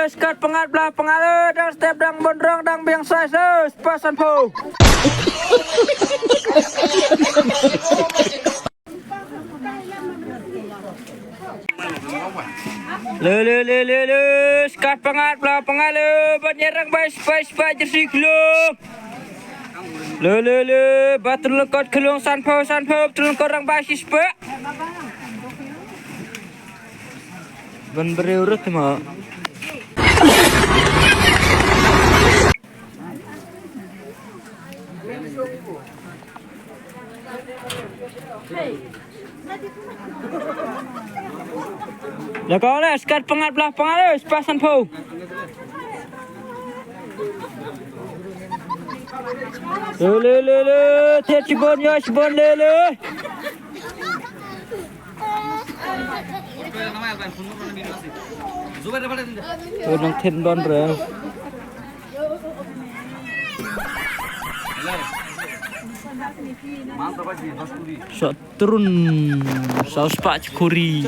Skat pengat belah pengalu dan step dang bondrong dang biang sai pasan po. Le skat pengat belah pengalu banyerang bai jersey klub. Le batul lekot kelung san po tulung korang basis pe. Ban berurut mah. Lah kau lah skat pengat belah pengalu pasan po. Le tiap cibon ya cibon le. Nang ten don re. Shot turun saus pak kuri.